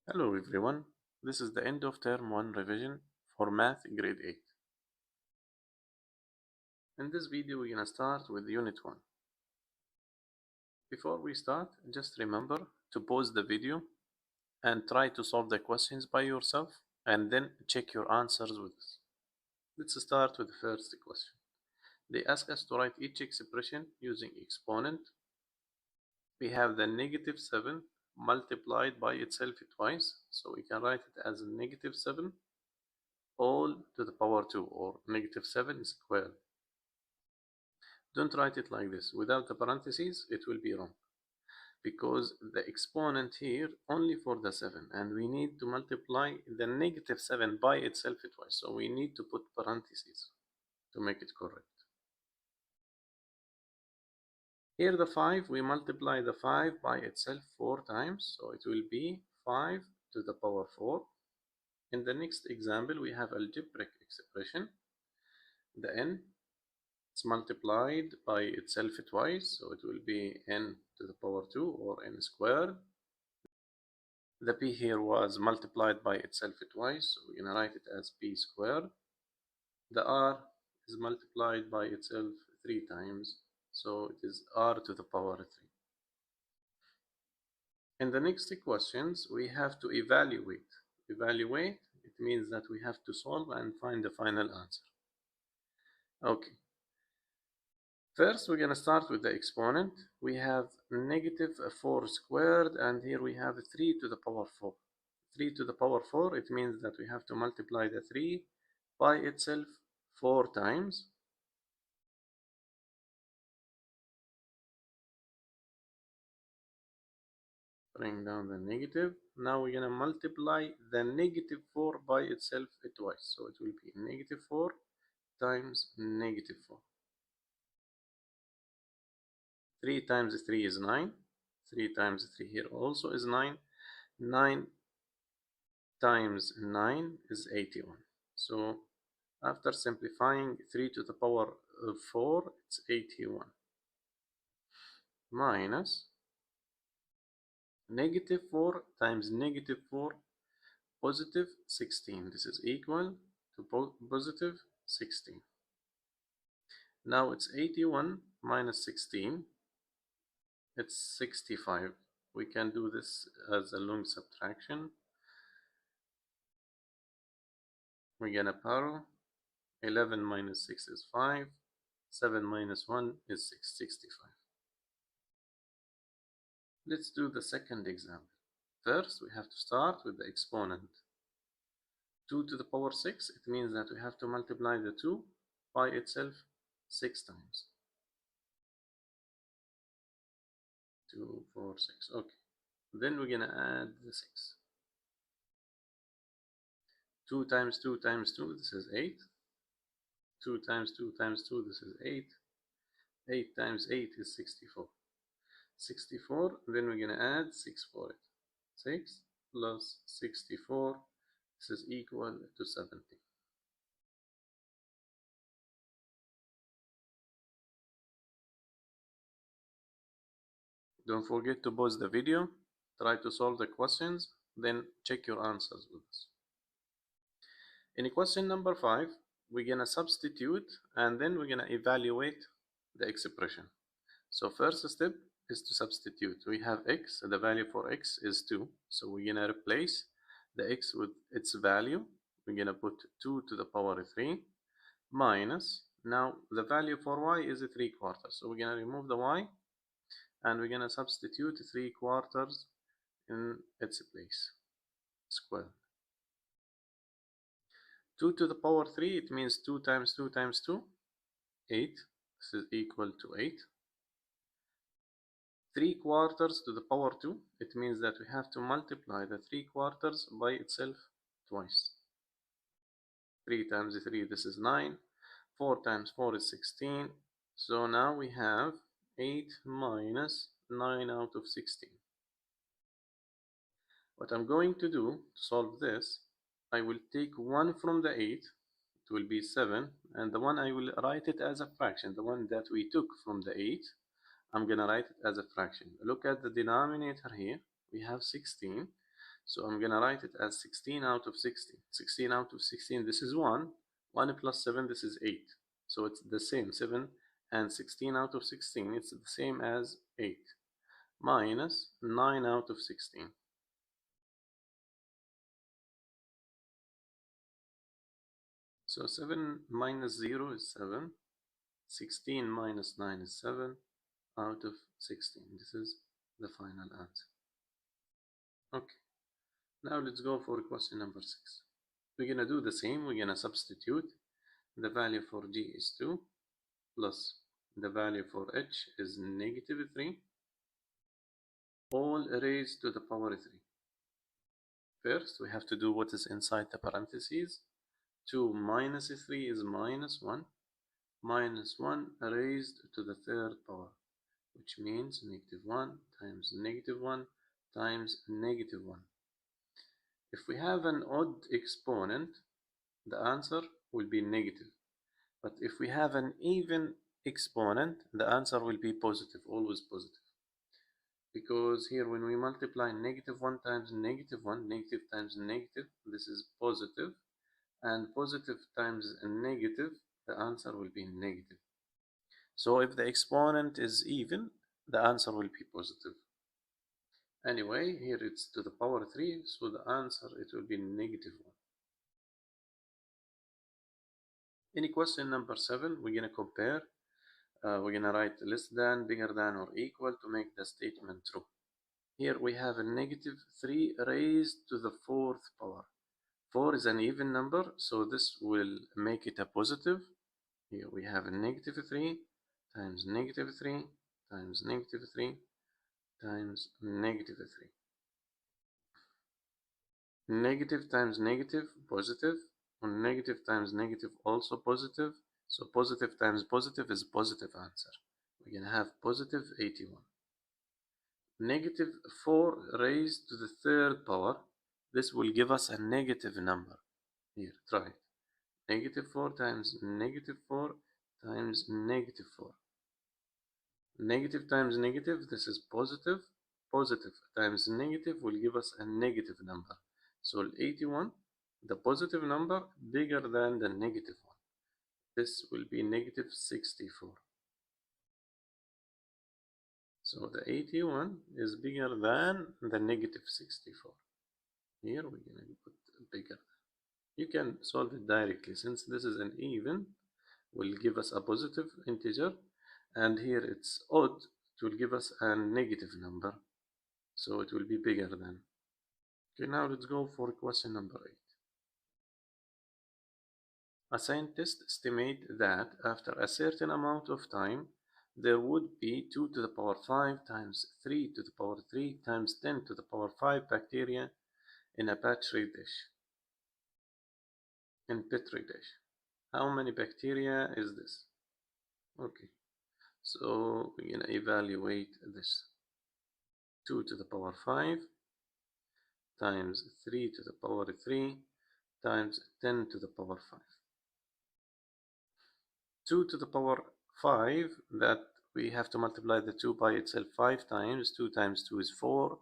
Hello everyone, this is the end of term 1 revision for math grade 8. In this video we're gonna start with unit 1. Before we start, just remember to pause the video and try to solve the questions by yourself and then check your answers with us. Let's start with the first question. They ask us to write each expression using exponent. We have the negative 7 multiplied by itself twice, so we can write it as negative 7 all to the power 2 or negative 7 squared. Don't write it like this. Without the parentheses, it will be wrong. Because the exponent here only for the 7. And we need to multiply the negative 7 by itself twice. So we need to put parentheses to make it correct. Here the 5, we multiply the 5 by itself 4 times. So it will be 5 to the power 4. In the next example, we have algebraic expression. The n it's multiplied by itself twice, so it will be n to the power 2 or n squared. The p here was multiplied by itself twice, so we're going to write it as p squared. The r is multiplied by itself 3 times, so it is r to the power 3. In the next questions, we have to evaluate. Evaluate, it means that we have to solve and find the final answer. Okay. First, we're going to start with the exponent. We have negative 4 squared, and here we have 3 to the power 4. 3 to the power 4, it means that we have to multiply the 3 by itself 4 times. Bring down the negative. Now we're going to multiply the negative 4 by itself twice. So it will be negative 4 times negative 4. 3 times 3 is 9. 3 times 3 here also is 9. 9 times 9 is 81. So after simplifying 3 to the power of 4, it's 81. Minus negative 4 times negative 4, positive 16. This is equal to positive 16. Now it's 81 minus 16. It's 65. We can do this as a long subtraction. We're gonna borrow 11 minus 6 is 5. 7 minus 1 is 65. Let's do the second example. First, we have to start with the exponent. 2 to the power 6, it means that we have to multiply the 2 by itself 6 times. 2, 4, 6. Okay. Then we're going to add the 6. 2 times 2 times 2, this is 8. 2 times 2 times 2, this is 8. 8 times 8 is 64. 64, then we're going to add 6 for it. 6 plus 64, this is equal to 70. Don't forget to pause the video, try to solve the questions, then check your answers with us. In question number 5, we're going to substitute and then we're going to evaluate the expression. So first step is to substitute. We have x, the value for x is 2. So we're going to replace the x with its value. We're going to put 2 to the power 3 minus, now the value for y is 3/4. So we're going to remove the y and we're going to substitute 3/4 in its place, square. 2 to the power 3, it means 2 times 2 times 2, 8. This is equal to 8. 3/4 to the power 2, it means that we have to multiply the 3/4 by itself twice. 3 times 3, this is 9. 4 times 4 is 16. So now we have 8 minus 9 out of 16. What I'm going to do to solve this, I will take 1 from the 8, it will be 7, and the one I will write it as a fraction, the one that we took from the 8, I'm going to write it as a fraction. Look at the denominator here, we have 16, So I'm gonna write it as 16 out of 16. 16 out of 16, this is 1. 1 plus 7, this is 8. So it's the same, 7 and 16 out of 16, it's the same as 8. Minus 9 out of 16. So 7 minus 0 is 7. 16 minus 9 is 7 out of 16. This is the final answer. Okay. Now let's go for question number 6. We're going to do the same. We're going to substitute. The value for g is 2 plus the value for h is negative 3, all raised to the power 3. First, we have to do what is inside the parentheses. 2 minus 3 is minus 1. Minus 1 raised to the third power, which means negative 1 times negative 1 times negative 1. If we have an odd exponent, the answer will be negative. But if we have an even exponent, the answer will be positive, always positive. Because here when we multiply negative 1 times negative 1, negative times negative, this is positive. And positive times negative, the answer will be negative. So if the exponent is even, the answer will be positive. Anyway, here it's to the power 3, so the answer, it will be negative 1. In question number 7, we're going to compare. We're going to write less than, bigger than, or equal to make the statement true. Here we have a negative 3 raised to the 4th power. 4 is an even number, so this will make it a positive. Here we have a negative 3 times negative 3 times negative 3 times negative 3. Negative times negative, positive. And negative times negative, also positive. So positive times positive is positive answer. We're going to have positive 81. Negative 4 raised to the third power. This will give us a negative number. Here, try it. Negative 4 times negative 4 times negative 4. Negative times negative, this is positive. Positive times negative will give us a negative number. So 81, the positive number bigger than the negative one. This will be negative 64. So the 81 is bigger than the negative 64. Here we're going to put bigger. You can solve it directly. Since this is an even, will give us a positive integer, and here it's odd, it will give us a negative number, so it will be bigger than. Okay, now let's go for question number 8. A scientist estimates that after a certain amount of time, there would be 2 to the power 5 times 3 to the power 3 times 10 to the power 5 bacteria in a petri dish. In petri dish. How many bacteria is this? Okay, so we're going to evaluate this. 2 to the power 5 times 3 to the power 3 times 10 to the power 5. 2 to the power 5, that we have to multiply the 2 by itself 5 times. 2 times 2 is 4.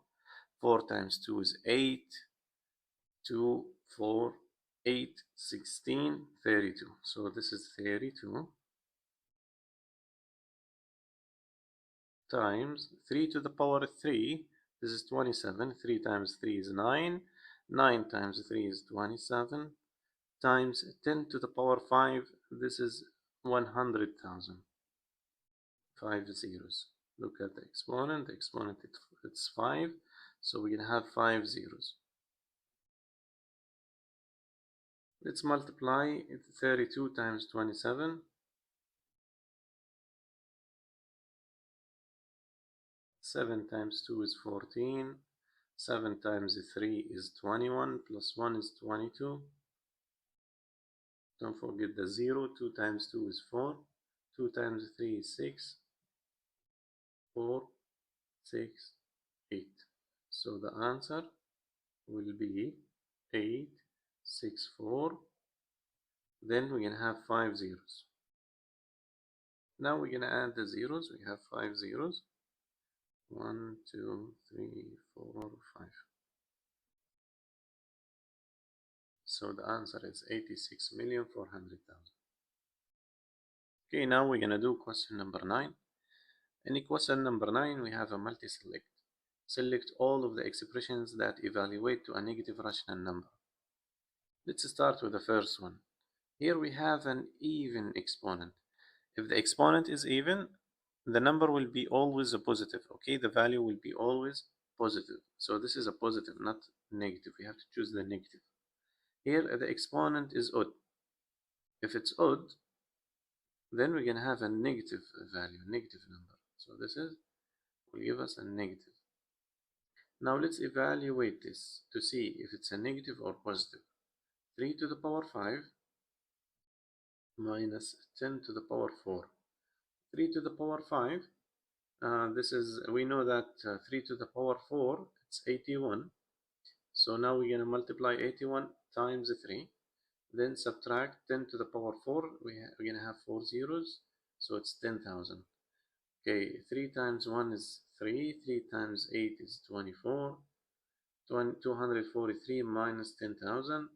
4 times 2 is 8. 2, 4, 8, 16, 32. So this is 32 times 3 to the power 3. This is 27. 3 times 3 is 9. 9 times 3 is 27. Times 10 to the power 5. This is 100,000. 5 zeros. Look at the exponent. The exponent, it's 5. So we're going to have 5 zeros. Let's multiply 32 times 27. 7 times 2 is 14. 7 times 3 is 21. Plus 1 is 22. Don't forget the 0. 2 times 2 is 4. 2 times 3 is 6. 4, 6, 8. So the answer will be 8, 6, 4. Then we're going to have 5 zeros. Now we're going to add the zeros. We have 5 zeros. 1, 2, 3, 4, 5. So the answer is 86,400,000. Okay, now we're gonna do question number 9. In question number 9, we have a multi-select. Select all of the expressions that evaluate to a negative rational number. Let's start with the first one. Here we have an even exponent. If the exponent is even, the number will be always a positive. Okay, the value will be always positive. So this is a positive, not negative. We have to choose the negative. Here the exponent is odd. If it's odd, then we're gonna have a negative value, negative number. So this will give us a negative. Now let's evaluate this to see if it's a negative or positive. 3 to the power 5 minus 10 to the power 4. 3 to the power 5, we know that 3 to the power 4, it's 81. So now we're going to multiply 81 times 3. Then subtract 10 to the power 4. We're going to have 4 zeros. So it's 10,000. Okay, 3 times 1 is 3. 3 times 8 is 24. 243 minus 10,000.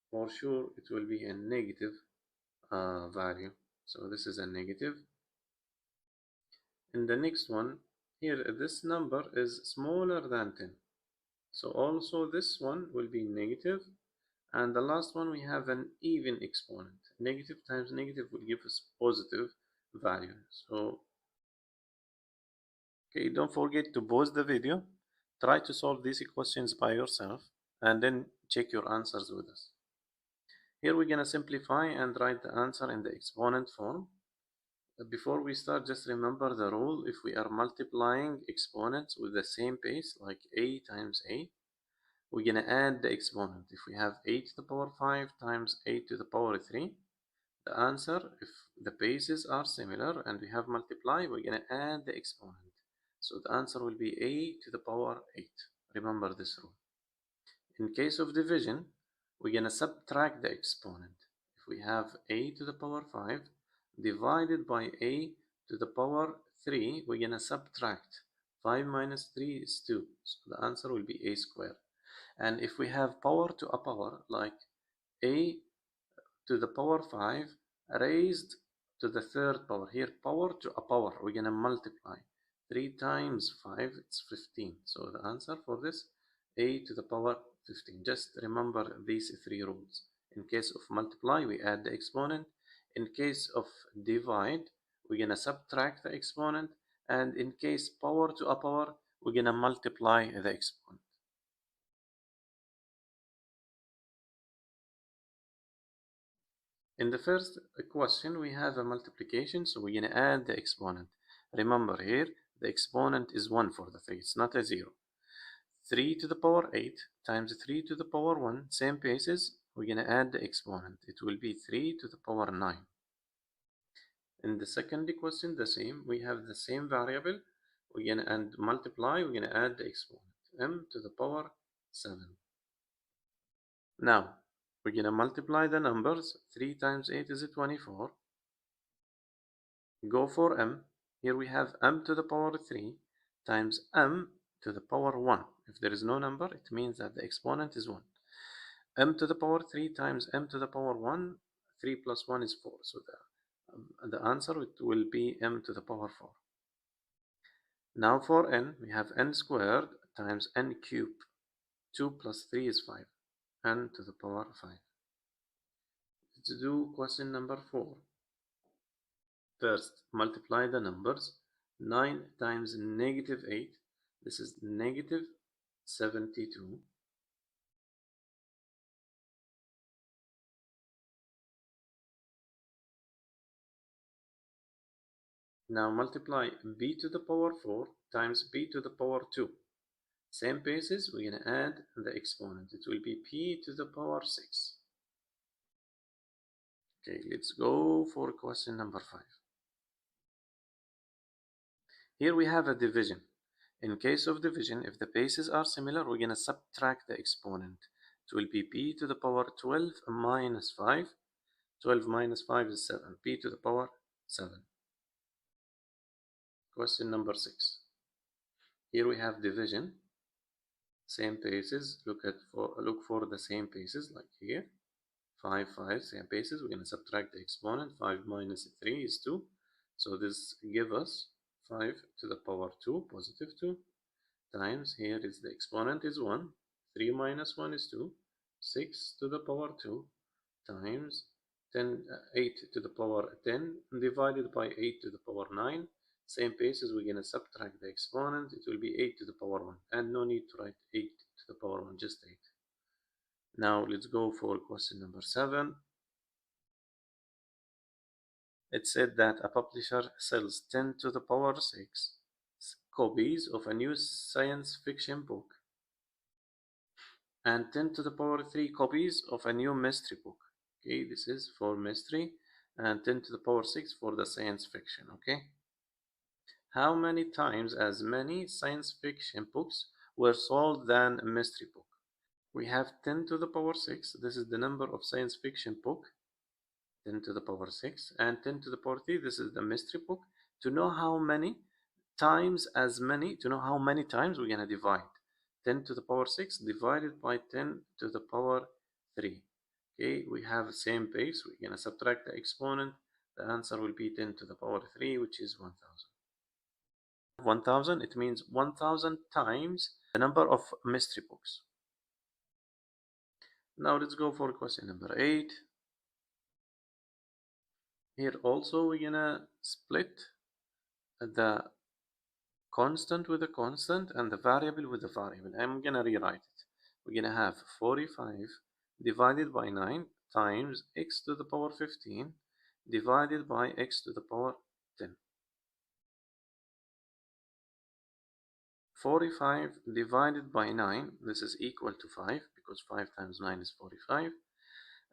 For sure, it will be a negative value. So this is a negative. In the next one, here this number is smaller than 10. So also this one will be negative. And the last one, we have an even exponent. Negative times negative will give us positive value. So, okay, don't forget to pause the video. Try to solve these questions by yourself and then check your answers with us. Here we're going to simplify and write the answer in the exponent form. Before we start, just remember the rule. If we are multiplying exponents with the same pace, like a times a, we're going to add the exponent. If we have a to the power 5 times a to the power 3, the answer, if the bases are similar and we have multiply, we're going to add the exponent. So the answer will be a to the power 8. Remember this rule. In case of division, we're going to subtract the exponent. If we have a to the power 5 divided by a to the power 3, we're going to subtract. 5 minus 3 is 2. So the answer will be a squared. And if we have power to a power, like a to the power 5 raised to the third power, here power to a power, we're going to multiply. 3 times 5, it's 15. So the answer for this, a to the power 15. Just remember these 3 rules. In case of multiply, we add the exponent. In case of divide, we're going to subtract the exponent. And in case power to a power, we're going to multiply the exponent. In the first question, we have a multiplication, so we're going to add the exponent. Remember here, the exponent is 1 for the 3, it's not a 0. 3 to the power 8 times 3 to the power 1, same basis, we're going to add the exponent. It will be 3 to the power 9. In the second question, the same, we have the same variable, we're going to multiply, we're going to add the exponent, m to the power 7. Now, we're going to multiply the numbers. 3 times 8 is 24. Go for m. Here we have m to the power 3 times m to the power 1. If there is no number, it means that the exponent is 1. M to the power 3 times m to the power 1. 3 plus 1 is 4. So the answer will be m to the power 4. Now for n, we have n squared times n cubed. 2 plus 3 is 5. N to the power 5. Let's do question number 4. First, multiply the numbers. 9 times negative 8. This is negative 72. Now multiply b to the power 4 times b to the power 2. Same basis, we're going to add the exponent. It will be p to the power 6. Okay, let's go for question number 5. Here we have a division. In case of division, if the bases are similar, we're going to subtract the exponent. It will be p to the power 12 minus 5. 12 minus 5 is 7. P to the power 7. Question number 6. Here we have division. same bases. Look for the same bases, like here. 5, 5, same bases. We're going to subtract the exponent. 5 minus 3 is 2. So this gives us 5 to the power 2, positive 2, times, here is the exponent is 1. 3 minus 1 is 2. 6 to the power 2 times 8 to the power 10 divided by 8 to the power 9. Same basis, we're going to subtract the exponent. It will be 8 to the power 1. And no need to write 8 to the power 1, just 8. Now let's go for question number 7. It said that a publisher sells 10 to the power 6 copies of a new science fiction book and 10 to the power 3 copies of a new mystery book. Okay, this is for mystery, and 10 to the power 6 for the science fiction. Okay, how many times as many science fiction books were sold than a mystery book? We have 10 to the power 6. This is the number of science fiction book, 10 to the power 6, and 10 to the power 3. This is the mystery book. To know how many times as many, to know how many times, we're going to divide 10 to the power 6 divided by 10 to the power 3. Okay, we have the same base. We're going to subtract the exponent. The answer will be 10 to the power 3, which is 1000. 1000, it means 1000 times the number of mystery books. Now let's go for question number 8. Here also we're going to split the constant with a constant and the variable with a variable. I'm going to rewrite it. We're going to have 45 divided by 9 times x to the power 15 divided by x to the power 10. 45 divided by 9, this is equal to 5, because 5 times 9 is 45.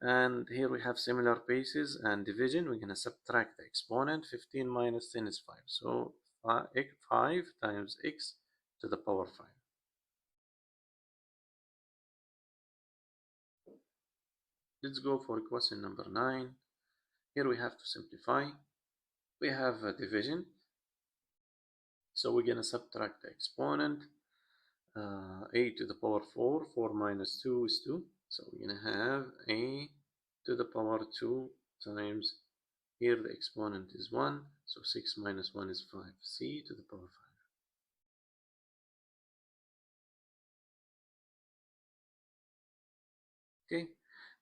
And here we have similar bases and division. We're going to subtract the exponent. 15 minus 10 is 5. So 5 times x to the power 5. Let's go for question number 9. Here we have to simplify. We have a division. So we're going to subtract the exponent. A to the power 4. 4 minus 2 is 2. So we're going to have a to the power 2 times, here the exponent is 1. So 6 minus 1 is 5. C to the power 5. Okay,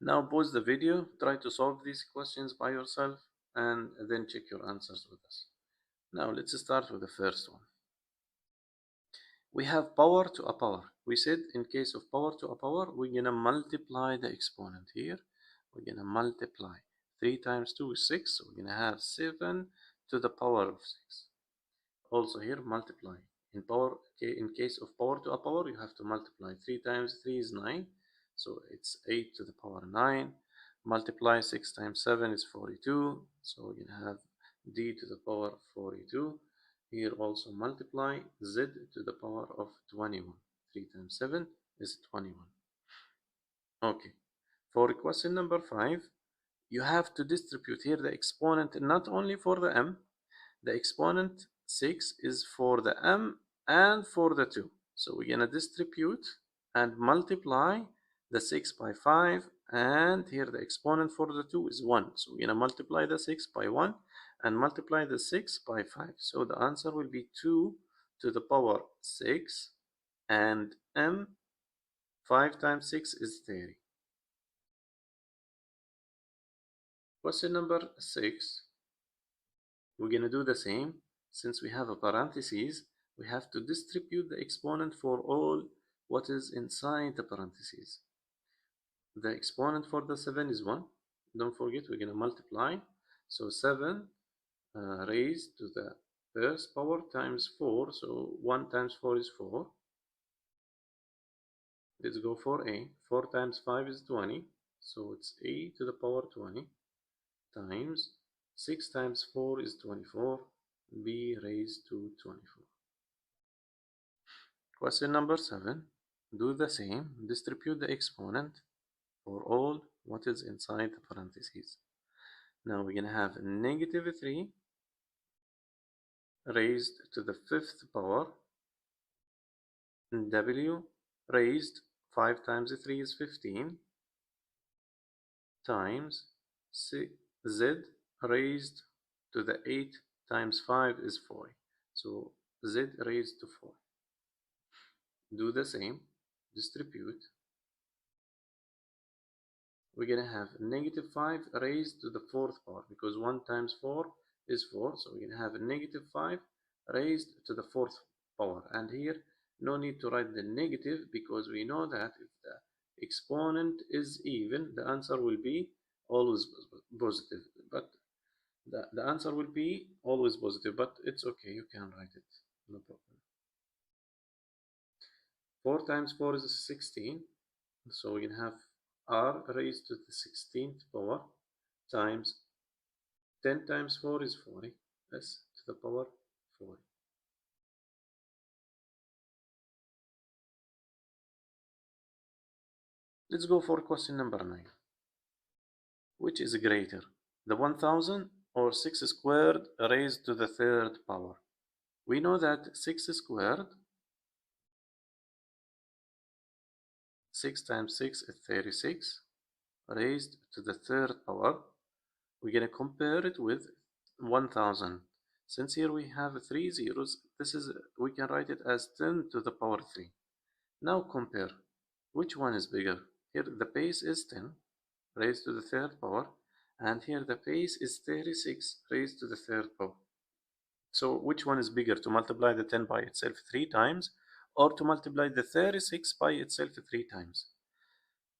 now pause the video, try to solve these questions by yourself, and then check your answers with us. Now let's start with the first one. We have power to a power. We said in case of power to a power, we're going to multiply the exponent here. We're going to multiply. 3 times 2 is 6, so we're going to have 7 to the power of 6. Also here, multiply. In case of power to a power, you have to multiply. 3 times 3 is 9. So it's 8 to the power 9. Multiply 6 times 7 is 42. So we're going to have d to the power 42. Here also multiply z to the power of 21. 3 times 7 is 21. Okay. For question number 5, you have to distribute here the exponent not only for the m. The exponent 6 is for the m and for the 2. So we're going to distribute and multiply the 6 by 5, and here the exponent for the 2 is 1. So we're going to multiply the 6 by 1 and multiply the 6 by 5. So the answer will be 2 to the power 6, and m, 5 times 6 is 30. Question number 6, we're going to do the same. Since we have a parentheses, we have to distribute the exponent for all what is inside the parentheses. The exponent for the 7 is 1. Don't forget, we're going to multiply. So 7 raised to the first power times 4. So 1 times 4 is 4. Let's go for a. 4 times 5 is 20. So it's a to the power 20 times 6 times 4 is 24. B raised to 24. Question number 7. Do the same. Distribute the exponent for all what is inside the parentheses. Now we're going to have negative 3 raised to the 5th power w raised 5 times 3 is 15 times z raised to the 8 times 5 is 40. So z raised to 4. Do the same, distribute. We're going to have negative 5 raised to the 4th power, because 1 times 4 is 4. So we're going to have a negative 5 raised to the 4th power. And here, no need to write the negative, because we know that if the exponent is even, the answer will be always positive. But the answer will be always positive, but it's okay, you can write it, no problem. 4 times 4 is 16. So we can have r raised to the 16th power times 10 times 4 is 40, s to the power 40. Let's go for question number 9. Which is greater, the 1000 or 6 squared raised to the 3rd power? We know that 6 squared, 6 times 6 is 36, raised to the 3rd power. We're going to compare it with 1000. Since here we have 3 zeros, we can write it as 10 to the power 3. Now compare, which one is bigger? Here the base is 10 raised to the 3rd power, and here the base is 36 raised to the 3rd power. So which one is bigger, to multiply the 10 by itself 3 times, or to multiply the 36 by itself 3 times?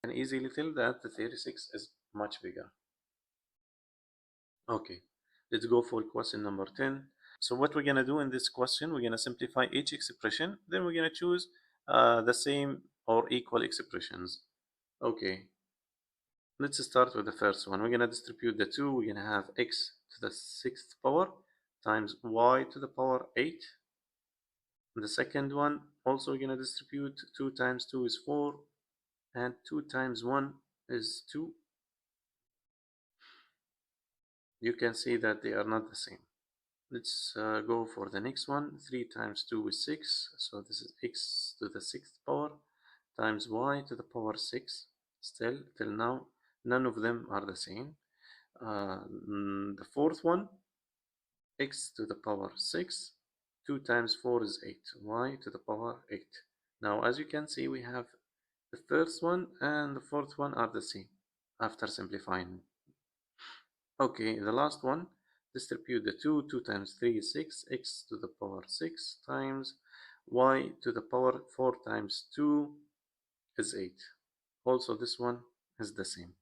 You can easily tell that the 36 is much bigger. Okay, let's go for question number 10. So what we're going to do in this question, we're going to simplify each expression, then we're going to choose the same or equal expressions. Okay, let's start with the first one. We're going to distribute the 2. We're going to have x to the 6th power times y to the power 8. The second one, also we're going to distribute 2 times 2 is 4, and 2 times 1 is 2. You can see that they are not the same. Let's go for the next one. 3 times 2 is 6, so this is x to the 6th power times y to the power 6. Still, till now, none of them are the same. The fourth one, x to the power 6, 2 times 4 is 8, y to the power 8. Now, as you can see, we have the first one and the fourth one are the same after simplifying. Okay, the last one, distribute the 2. 2 times 3 is 6, x to the power 6 times y to the power 4 times 2 is 8. Also, this one is the same.